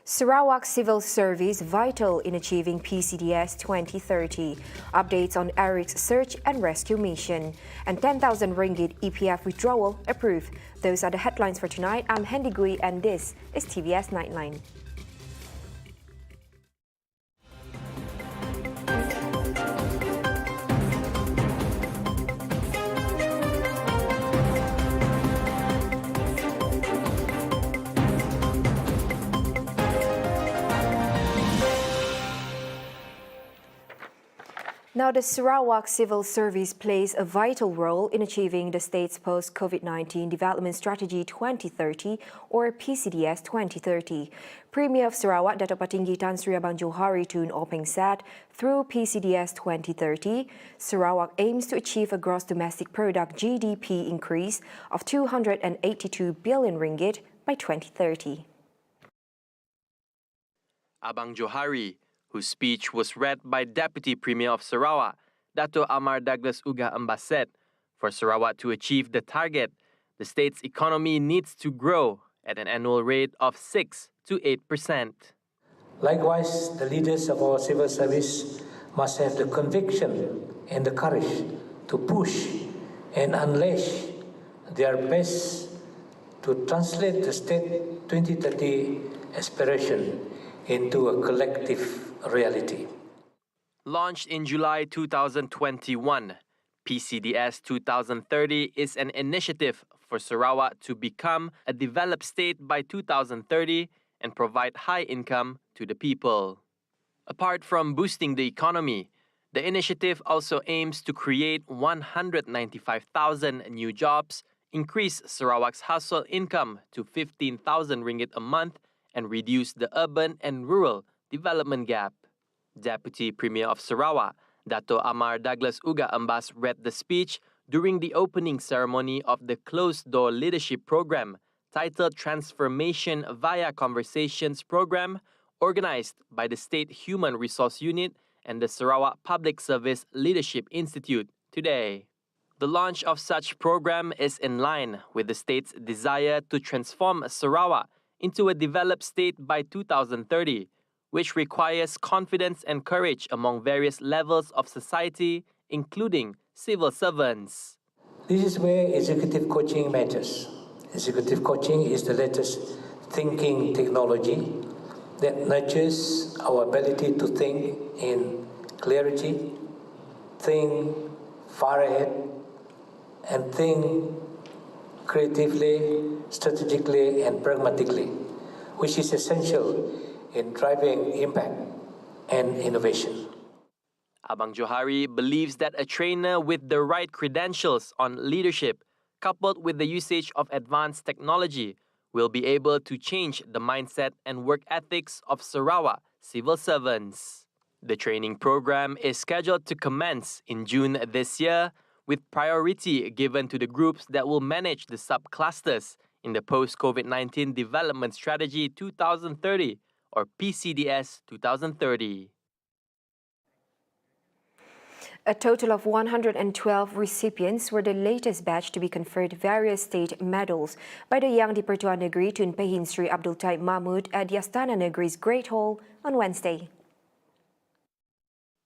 Sarawak Civil Service vital in achieving PCDS 2030. Updates on Eric's search and rescue mission. And 10,000 ringgit EPF withdrawal approved. Those are the headlines for tonight. I'm Hendy Gui and this is TVS Nightline. Now, the Sarawak Civil Service plays a vital role in achieving the state's post-COVID-19 Development Strategy 2030 or PCDS 2030. Premier of Sarawak, Dato' Patinggi Tan Sri Abang Johari Tun Openg said, through PCDS 2030, Sarawak aims to achieve a gross domestic product GDP increase of 282 billion ringgit by 2030. Abang Johari, whose speech was read by Deputy Premier of Sarawak, Dato' Amar Douglas Uga Embas said, for Sarawak to achieve the target, the state's economy needs to grow at an annual rate of 6 to 8%. Likewise, the leaders of our civil service must have the conviction and the courage to push and unleash their best to translate the state 2030 aspiration into a collective reality. Launched in July 2021, PCDS 2030 is an initiative for Sarawak to become a developed state by 2030 and provide high income to the people. Apart from boosting the economy, the initiative also aims to create 195,000 new jobs, increase Sarawak's household income to 15,000 ringgit a month, and reduce the urban and rural development gap. Deputy Premier of Sarawak, Dato' Amar Douglas Uga Embas read the speech during the opening ceremony of the closed-door leadership program titled Transformation via Conversations program, organized by the State Human Resource Unit and the Sarawak Public Service Leadership Institute today. The launch of such program is in line with the state's desire to transform Sarawak into a developed state by 2030, which requires confidence and courage among various levels of society, including civil servants. This is where executive coaching matters. Executive coaching is the latest thinking technology that nurtures our ability to think in clarity, think far ahead, and think creatively, strategically, and pragmatically, which is essential in driving impact and innovation. Abang Johari believes that a trainer with the right credentials on leadership, coupled with the usage of advanced technology, will be able to change the mindset and work ethics of Sarawak civil servants. The training program is scheduled to commence in June this year, with priority given to the groups that will manage the subclusters in the Post-COVID-19 Development Strategy 2030 or PCDS 2030. A total of 112 recipients were the latest batch to be conferred various state medals by the Yang di-Pertuan Negeri Tun Pehin Sri Abdul Taib Mahmud at the Astana Negeri's Great Hall on Wednesday.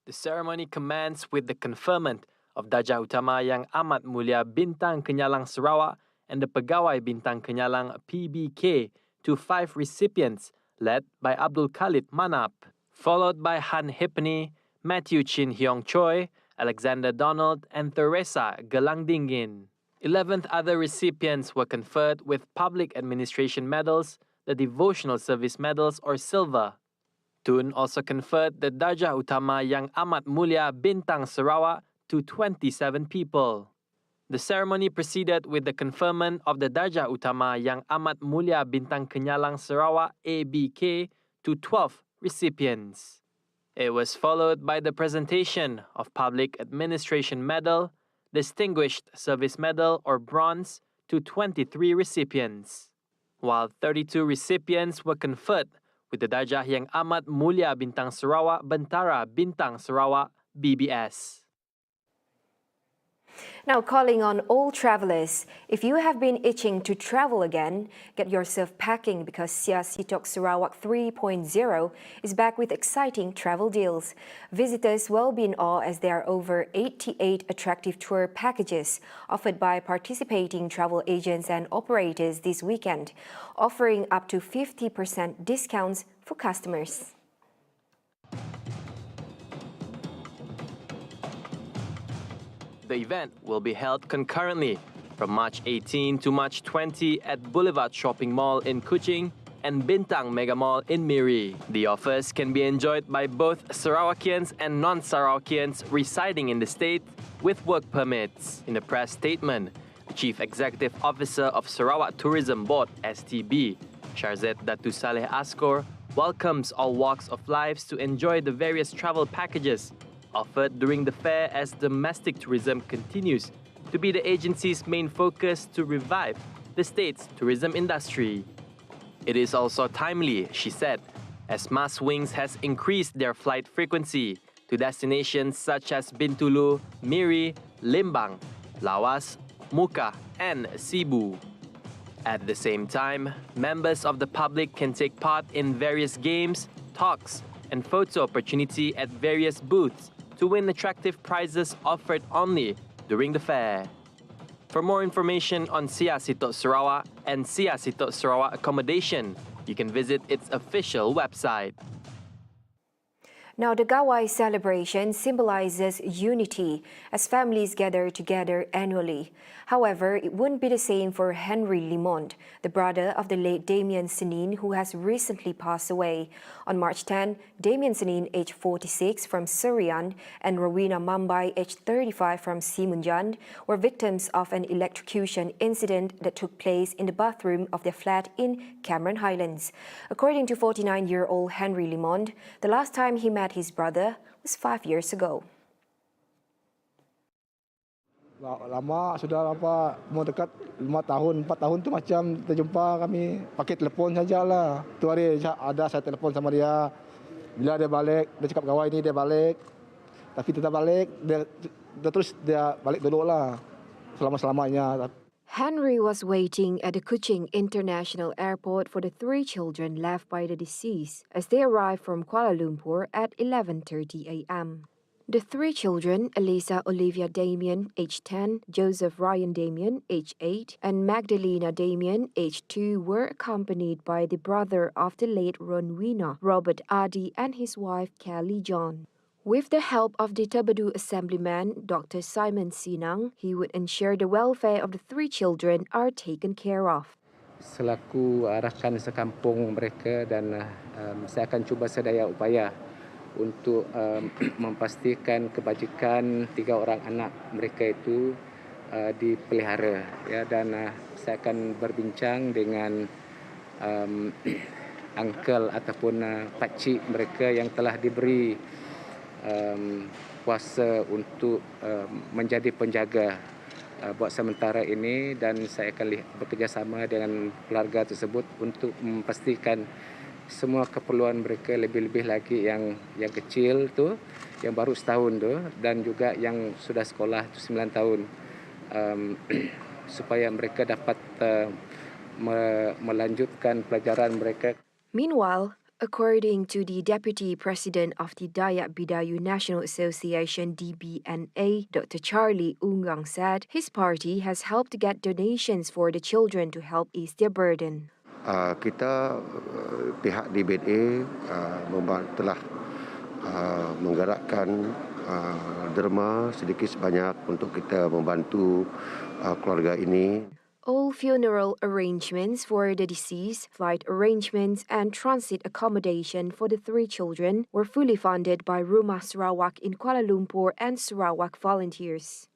The ceremony commenced with the conferment of Darjah Utama Yang Amat Mulia Bintang Kenyalang Sarawak and the Pegawai Bintang Kenyalang PBK to 5 recipients led by Abdul Khalid Manap, followed by Han Hipney, Matthew Chin Hyong Choi, Alexander Donald, and Teresa Gelangdingin. 11 other recipients were conferred with Public Administration Medals, the Devotional Service Medals or Silver. Tun also conferred the Darjah Utama Yang Amat Mulia Bintang Sarawak to 27 people. The ceremony proceeded with the conferment of the Darjah Utama Yang Amat Mulia Bintang Kenyalang Sarawak ABK to 12 recipients. It was followed by the presentation of Public Administration Medal, Distinguished Service Medal or Bronze to 23 recipients, while 32 recipients were conferred with the Darjah Yang Amat Mulia Bintang Sarawak Bentara Bintang Sarawak BBS. Now, calling on all travelers, if you have been itching to travel again, get yourself packing because SITOK Sarawak 3.0 is back with exciting travel deals. Visitors will be in awe as there are over 88 attractive tour packages offered by participating travel agents and operators this weekend, offering up to 50% discounts for customers. The event will be held concurrently from March 18 to March 20 at Boulevard Shopping Mall in Kuching and Bintang Mega Mall in Miri. The offers can be enjoyed by both Sarawakians and non-Sarawakians residing in the state with work permits. In a press statement, the Chief Executive Officer of Sarawak Tourism Board (STB), Sharzet Datu Saleh Askor, welcomes all walks of lives to enjoy the various travel packages offered during the fair as domestic tourism continues to be the agency's main focus to revive the state's tourism industry. It is also timely, she said, as Mas Wings has increased their flight frequency to destinations such as Bintulu, Miri, Limbang, Lawas, Muka, and Cebu. At the same time, members of the public can take part in various games, talks, and photo opportunity at various booths to win attractive prizes offered only during the fair. For more information on SITOK Sarawak and SITOK Sarawak accommodation, you can visit its official website. Now, the GAWAI celebration symbolizes unity as families gather together annually. However, it wouldn't be the same for Henry Limond, the brother of the late Damian Senin, who has recently passed away. On March 10, Damian Senin, aged 46, from Serian, and Rowena Mambai, aged 35, from Simunjan, were victims of an electrocution incident that took place in the bathroom of their flat in Cameron Highlands. According to 49-year-old Henry Limond, the last time he met his brother was 5 years ago. Lama sudah mau dekat 5 tahun, 4 tahun tu macam terjumpa kami pakai telefon sajalah. Tu hari ada saya telefon sama dia. Bila dia balik, dia cakap gawai ni dia balik. Tapi tetap balik, dia terus dia balik dulu lah. Selama-selamanya. Henry was waiting at the Kuching International Airport for the 3 children left by the deceased as they arrived from Kuala Lumpur at 11:30 a.m. The 3 children, Elisa Olivia Damien, age 10, Joseph Ryan Damien, age 8, and Magdalena Damien, age 2, were accompanied by the brother of the late Ronwina, Robert Adi, and his wife, Kelly John. With the help of the Tabadu Assemblyman, Dr. Simon Sinang, he would ensure the welfare of the 3 children are taken care of. Selaku rakan sekampung mereka dan saya akan cuba sedaya upaya untuk memastikan kebajikan 3 orang anak mereka itu dipelihara, ya, dan saya akan berbincang dengan uncle ataupun pakcik mereka yang telah diberi kuasa untuk menjadi penjaga buat sementara ini, dan saya akan bekerjasama dengan keluarga tersebut untuk memastikan semua keperluan mereka, lebih-lebih lagi yang kecil tu, yang baru setahun tu, dan juga yang sudah sekolah tu 9 tahun, supaya mereka dapat melanjutkan pelajaran mereka. Meanwhile, according to the Deputy President of the Dayak Bidayu National Association DBNA, Dr. Charlie Ungang said his party has helped to get donations for the children to help ease their burden. Kita pihak DBNA telah menggerakkan derma sedikit sebanyak untuk kita membantu keluarga ini. All funeral arrangements for the deceased, flight arrangements, and transit accommodation for the 3 children were fully funded by Rumah Sarawak in Kuala Lumpur and Sarawak volunteers.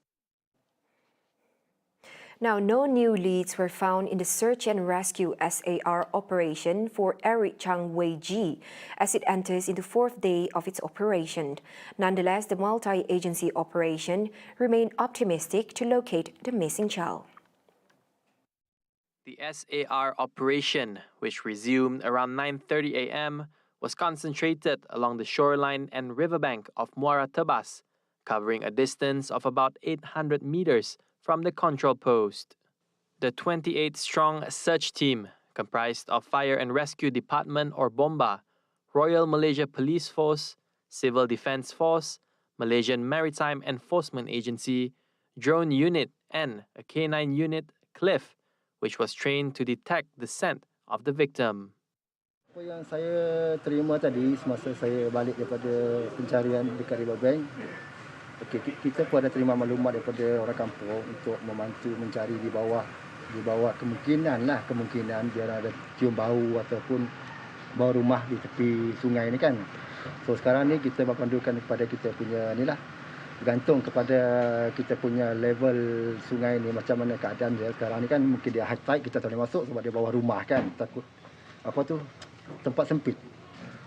Now, no new leads were found in the search and rescue SAR operation for Eric Chang Wei Ji as it enters into 4th day of its operation. Nonetheless, the multi-agency operation remained optimistic to locate the missing child. The SAR operation, which resumed around 9:30 a.m., was concentrated along the shoreline and riverbank of Muara Tebas, covering a distance of about 800 meters from the control post. The 28-strong search team, comprised of Fire and Rescue Department or BOMBA, Royal Malaysia Police Force, Civil Defence Force, Malaysian Maritime Enforcement Agency, drone unit and a K9 unit, Cliff, which was trained to detect the scent of the victim. Apa yang saya terima tadi semasa saya balik daripada pencarian dekat Riverbank, kita pun ada terima maklumat daripada orang kampung untuk membantu mencari di bawah kemungkinan biar ada cium bau ataupun bau rumah di tepi sungai ni kan. So sekarang ni kita berpandukan kepada kita punya ni lah, bergantung kepada kita punya level sungai ni macam mana keadaan dia sekarang ni kan. Mungkin dia high tide, kita tak boleh masuk sebab dia bawah rumah kan, takut tempat sempit.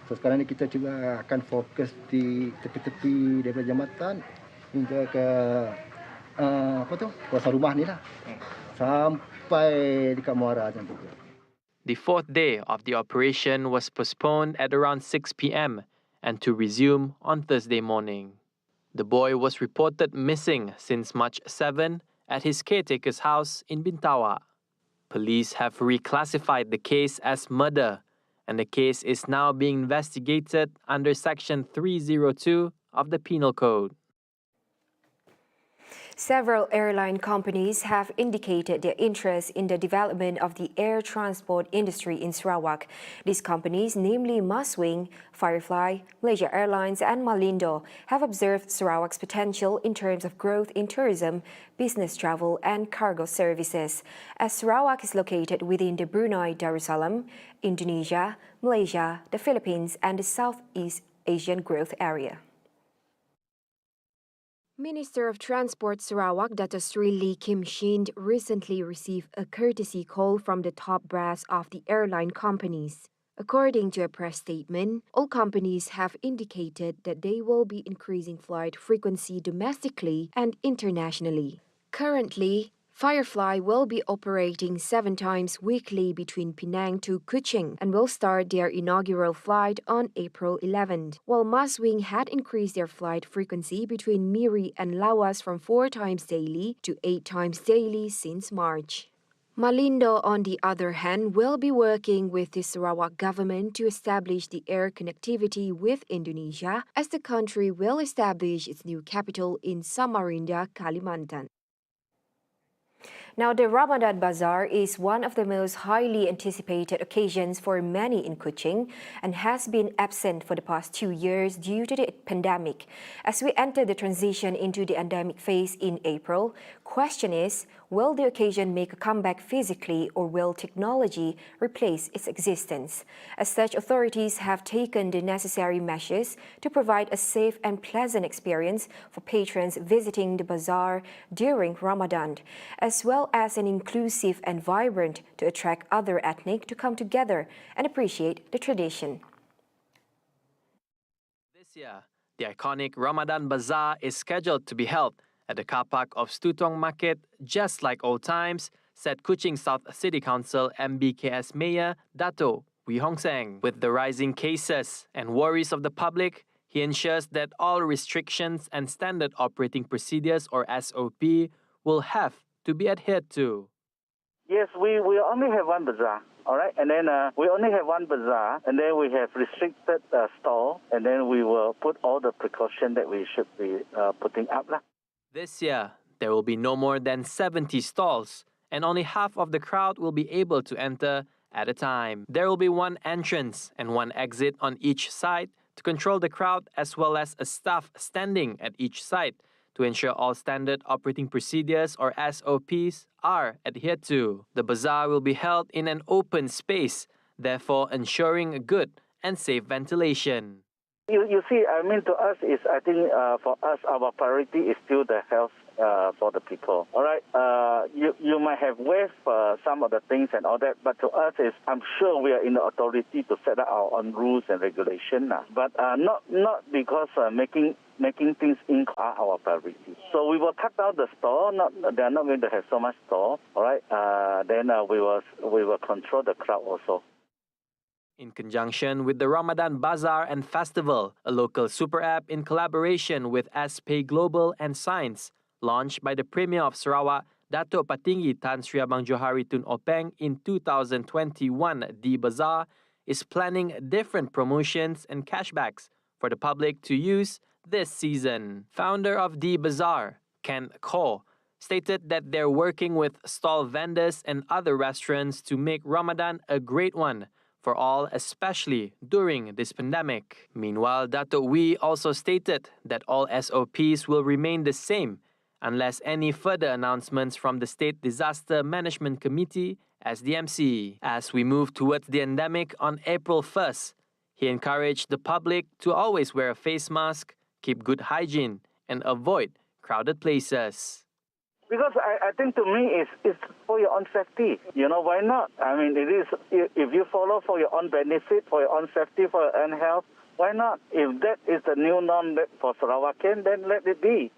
So sekarang ni kita juga akan fokus di tepi-tepi daripada jambatan hingga ke kawasan rumah ni lah, sampai dekat muara macam tu. The fourth day of the operation was postponed at around 6 p.m. and to resume on Thursday morning. The boy was reported missing since March 7 at his caretaker's house in Bintawa. Police have reclassified the case as murder, and the case is now being investigated under Section 302 of the Penal Code. Several airline companies have indicated their interest in the development of the air transport industry in Sarawak. These companies, namely Maswing, Firefly, Malaysia Airlines and Malindo, have observed Sarawak's potential in terms of growth in tourism, business travel and cargo services. As Sarawak is located within the Brunei Darussalam, Indonesia, Malaysia, the Philippines and the Southeast Asian growth area. Minister of Transport Sarawak Dr. Sri Lee Kim Shin recently received a courtesy call from the top brass of the airline companies. According to a press statement, all companies have indicated that they will be increasing flight frequency domestically and internationally. Currently, Firefly will be operating 7 times weekly between Penang to Kuching and will start their inaugural flight on April 11th, while Maswing had increased their flight frequency between Miri and Lawas from 4 times daily to 8 times daily since March. Malindo, on the other hand, will be working with the Sarawak government to establish the air connectivity with Indonesia, as the country will establish its new capital in Samarinda, Kalimantan. Now, the Ramadan Bazaar is one of the most highly anticipated occasions for many in Kuching and has been absent for the past 2 years due to the pandemic. As we enter the transition into the endemic phase in April, question is, will the occasion make a comeback physically or will technology replace its existence? As such, authorities have taken the necessary measures to provide a safe and pleasant experience for patrons visiting the bazaar during Ramadan, as well as an inclusive and vibrant to attract other ethnic to come together and appreciate the tradition. This year, the iconic Ramadan Bazaar is scheduled to be held at the car park of Stutong Market, just like old times, said Kuching South City Council MBKS Mayor Dato' Wee Hong Seng. With the rising cases and worries of the public, he ensures that all restrictions and standard operating procedures or SOP will have to be adhered to. Yes, we only have one bazaar, all right? And then we only have one bazaar, and then we have restricted store, and then we will put all the precaution that we should be putting up. This year, there will be no more than 70 stalls, and only half of the crowd will be able to enter at a time. There will be one entrance and one exit on each side to control the crowd, as well as a staff standing at each side to ensure all standard operating procedures or SOPs are adhered to. The bazaar will be held in an open space, therefore ensuring good and safe ventilation. You see, I mean, to us, I think for us, our priority is still the health for the people. All right, you might have waived some of the things and all that, but to us, I'm sure we are in the authority to set up our own rules and regulation. But not because making things in are our priority. So we will cut down the store. They are not going to have so much store. All right, then we will control the crowd also. In conjunction with the Ramadan Bazaar and Festival, a local super app in collaboration with SPay Global and Science, launched by the Premier of Sarawak, Datuk Patinggi Tan Sri Abang Johari Tun Openg in 2021, the BAZAAR is planning different promotions and cashbacks for the public to use this season. Founder of the BAZAAR, Ken Ko, stated that they're working with stall vendors and other restaurants to make Ramadan a great one for all, especially during this pandemic. Meanwhile, Datuk Wee also stated that all SOPs will remain the same unless any further announcements from the State Disaster Management Committee, SDMC. As we move towards the endemic on April 1st, he encouraged the public to always wear a face mask, keep good hygiene, and avoid crowded places. Because I think to me it's for your own safety. You know, why not? I mean, it is, if you follow for your own benefit, for your own safety, for your own health, why not? If that is the new norm for Sarawakian, then let it be.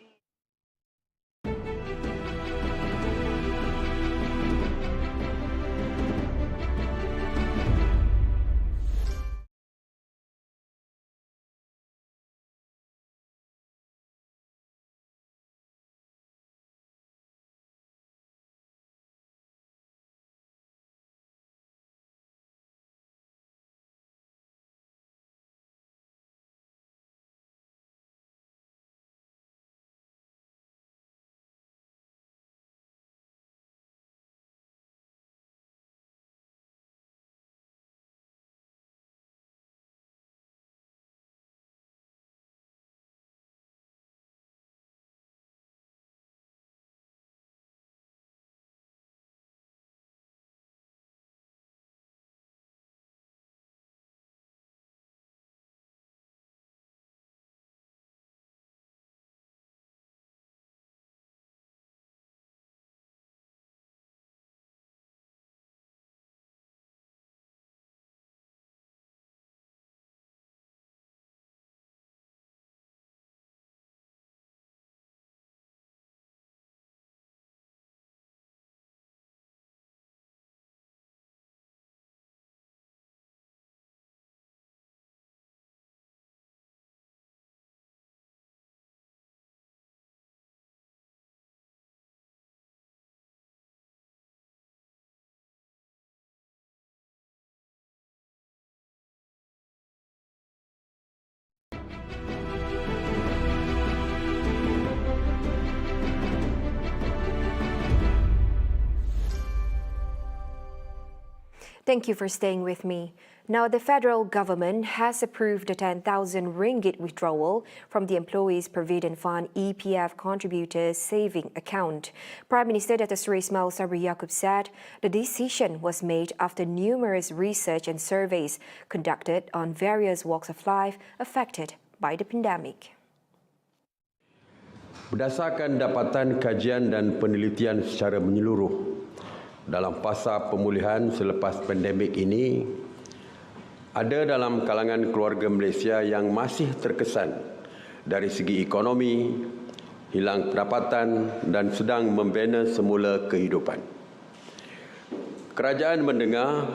Thank you for staying with me. Now, the federal government has approved a 10,000 ringgit withdrawal from the Employees Provident Fund EPF Contributors Saving Account. Prime Minister Datuk Seri Ismail Sabri Yaakob said the decision was made after numerous research and surveys conducted on various walks of life affected by the pandemic. Berdasarkan dapatan kajian dan penelitian secara menyeluruh dalam fasa pemulihan selepas pandemik ini, ada dalam kalangan keluarga Malaysia yang masih terkesan dari segi ekonomi, hilang pendapatan dan sedang membina semula kehidupan. Kerajaan mendengar,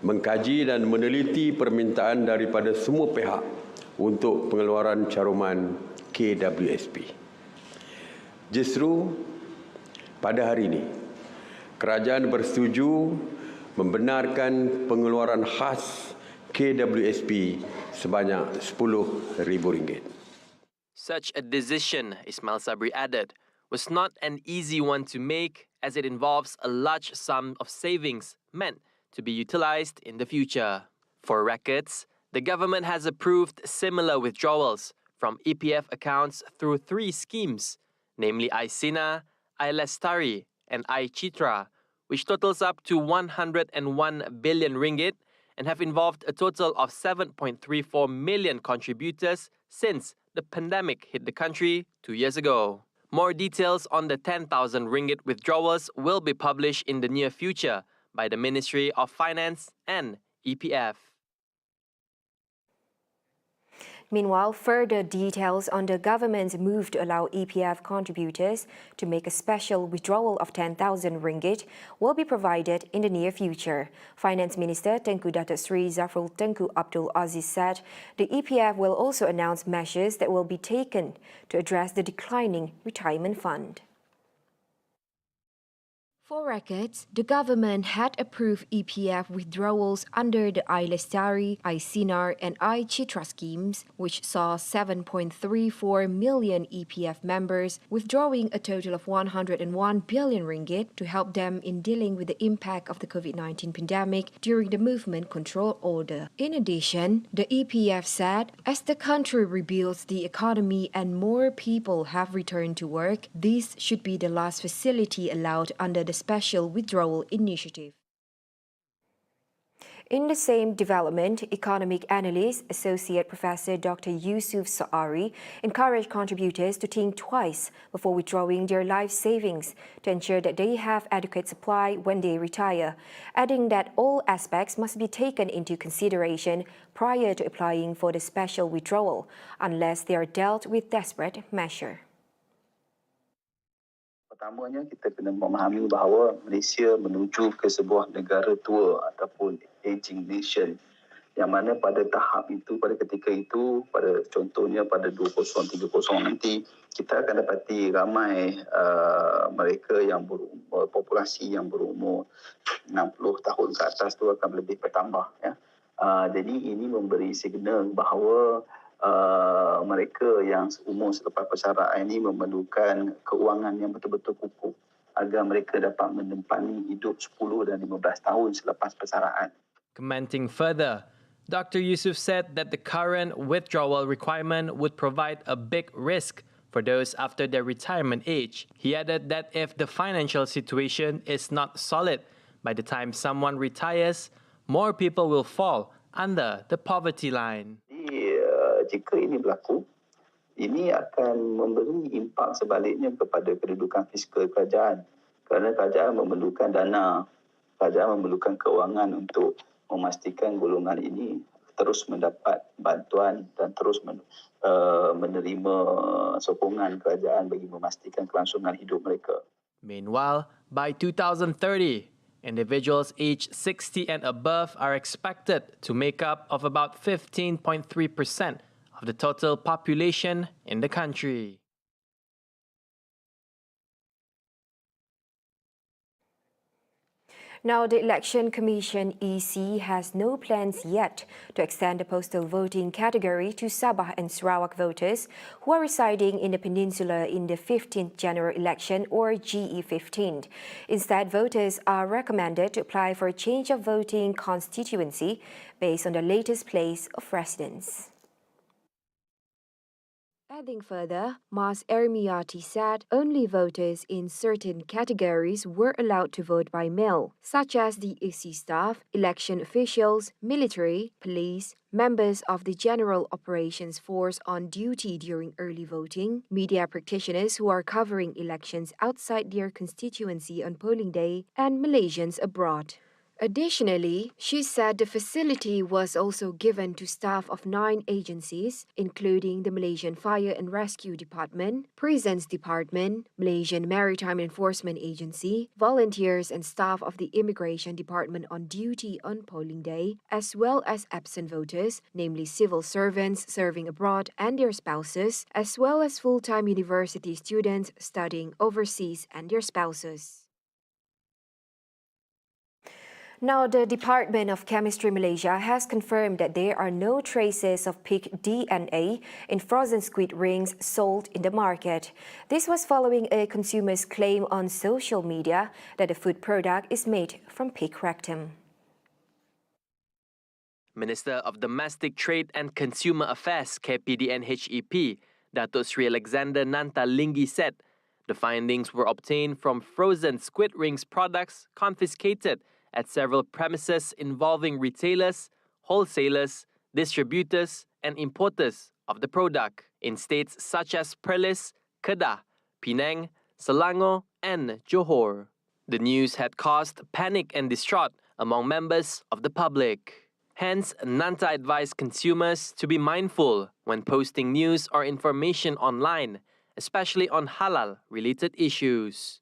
mengkaji dan meneliti permintaan daripada semua pihak untuk pengeluaran caruman KWSP. Justru pada hari ini, kerajaan bersetuju membenarkan pengeluaran khas KWSP sebanyak RM10,000. Such a decision, Ismail Sabri added, was not an easy one to make as it involves a large sum of savings meant to be utilized in the future. For records, the government has approved similar withdrawals from EPF accounts through 3 schemes, namely iSina, iLestari, and iCitra, which totals up to 101 billion ringgit and have involved a total of 7.34 million contributors since the pandemic hit the country 2 years ago. More details on the 10,000 ringgit withdrawals will be published in the near future by the Ministry of Finance and EPF. Meanwhile, further details on the government's move to allow EPF contributors to make a special withdrawal of 10,000 ringgit will be provided in the near future. Finance Minister Tengku Datuk Sri Zafrul Tengku Abdul Aziz said the EPF will also announce measures that will be taken to address the declining retirement fund. For records, the government had approved EPF withdrawals under the I-Lestari, I-Sinar and I-Citra schemes, which saw 7.34 million EPF members withdrawing a total of 101 billion ringgit to help them in dealing with the impact of the COVID-19 pandemic during the movement control order. In addition, the EPF said, as the country rebuilds the economy and more people have returned to work, this should be the last facility allowed under the Special Withdrawal Initiative. In the same development, economic analyst, Associate Professor Dr. Yusuf Saari encouraged contributors to think twice before withdrawing their life savings to ensure that they have adequate supply when they retire, adding that all aspects must be taken into consideration prior to applying for the special withdrawal, unless they are dealt with desperate measure. Pertamanya, kita kena memahami bahawa Malaysia menuju ke sebuah negara tua ataupun aging nation, yang mana pada tahap itu, pada ketika itu, pada contohnya pada 2030 nanti, kita akan dapati ramai mereka yang populasi yang berumur 60 tahun ke atas itu akan lebih bertambah. Ya. Jadi ini memberi signal bahawa mereka yang umur selepas persaraan ini memerlukan keuangan yang betul-betul kukuh agar mereka dapat menempani hidup 10 dan 15 tahun selepas persaraan. Commenting further, Dr. Yusuf said that the current withdrawal requirement would provide a big risk for those after their retirement age. He added that if the financial situation is not solid by the time someone retires, more people will fall under the poverty line. Jika ini berlaku, ini akan memberi impak sebaliknya kepada kedudukan fiskal kerajaan. Kerana kerajaan memerlukan dana, kerajaan memerlukan keuangan untuk memastikan golongan ini terus mendapat bantuan dan terus menerima sokongan kerajaan bagi memastikan kelangsungan hidup mereka. Meanwhile, by 2030, individuals aged 60 and above are expected to make up of about 15.3% of the total population in the country. Now, the Election Commission EC has no plans yet to extend the postal voting category to Sabah and Sarawak voters who are residing in the peninsula in the 15th general election or GE15. Instead, voters are recommended to apply for a change of voting constituency based on the latest place of residence. Adding further, Mas Ermiati said only voters in certain categories were allowed to vote by mail, such as the EC staff, election officials, military, police, members of the General Operations Force on duty during early voting, media practitioners who are covering elections outside their constituency on polling day, and Malaysians abroad. Additionally, she said the facility was also given to staff of 9 agencies, including the Malaysian Fire and Rescue Department, Prisons Department, Malaysian Maritime Enforcement Agency, volunteers and staff of the Immigration Department on duty on polling day, as well as absent voters, namely civil servants serving abroad and their spouses, as well as full-time university students studying overseas and their spouses. Now, the Department of Chemistry Malaysia has confirmed that there are no traces of pig DNA in frozen squid rings sold in the market. This was following a consumer's claim on social media that the food product is made from pig rectum. Minister of Domestic Trade and Consumer Affairs, KPDNHEP, Datuk Sri Alexander Nanta Linggi said the findings were obtained from frozen squid rings products confiscated at several premises involving retailers, wholesalers, distributors, and importers of the product in states such as Perlis, Kedah, Penang, Selangor, and Johor. The news had caused panic and distraught among members of the public. Hence, NANTA advised consumers to be mindful when posting news or information online, especially on halal-related issues.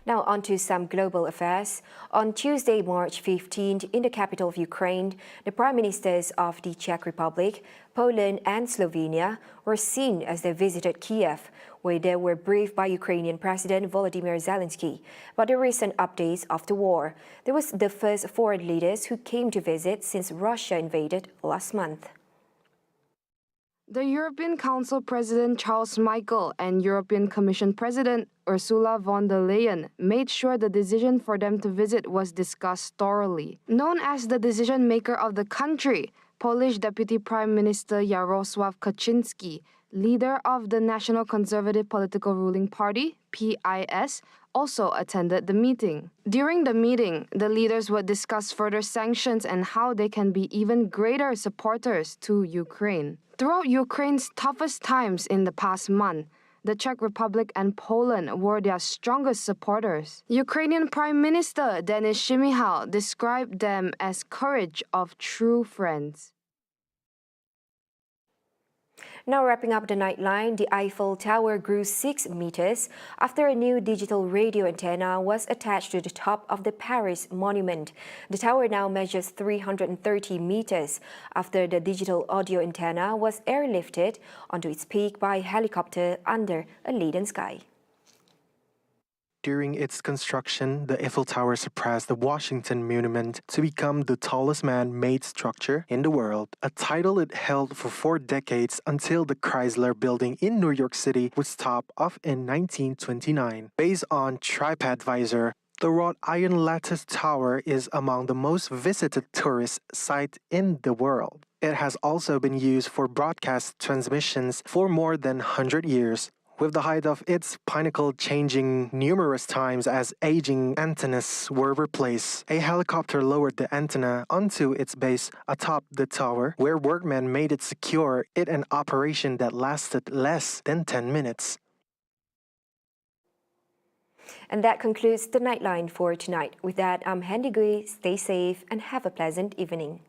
Now on to some global affairs. On Tuesday, March 15th, in the capital of Ukraine, the prime ministers of the Czech Republic, Poland and Slovenia were seen as they visited Kiev, where they were briefed by Ukrainian President Volodymyr Zelensky about the recent updates of the war. They was the first foreign leaders who came to visit since Russia invaded last month. The European Council President Charles Michel and European Commission President Ursula von der Leyen made sure the decision for them to visit was discussed thoroughly. Known as the decision maker of the country, Polish Deputy Prime Minister Jarosław Kaczynski, leader of the National Conservative Political Ruling Party, PIS, also attended the meeting. During the meeting, the leaders would discuss further sanctions and how they can be even greater supporters to Ukraine. Throughout Ukraine's toughest times in the past month, the Czech Republic and Poland were their strongest supporters. Ukrainian Prime Minister Denis Shmyhal described them as courage of true friends. Now wrapping up the Nightline, the Eiffel Tower grew 6 meters after a new digital radio antenna was attached to the top of the Paris monument. The tower now measures 330 meters after the digital audio antenna was airlifted onto its peak by helicopter under a leaden sky. During its construction, the Eiffel Tower surpassed the Washington Monument to become the tallest man-made structure in the world, a title it held for 4 decades until the Chrysler Building in New York City was topped off in 1929. Based on TripAdvisor, the wrought iron lattice tower is among the most visited tourist sites in the world. It has also been used for broadcast transmissions for more than 100 years. With the height of its pinnacle changing numerous times as aging antennas were replaced, a helicopter lowered the antenna onto its base atop the tower, where workmen made it secure in an operation that lasted less than 10 minutes. And that concludes the Nightline for tonight. With that, I'm Handy Gui. Stay safe and have a pleasant evening.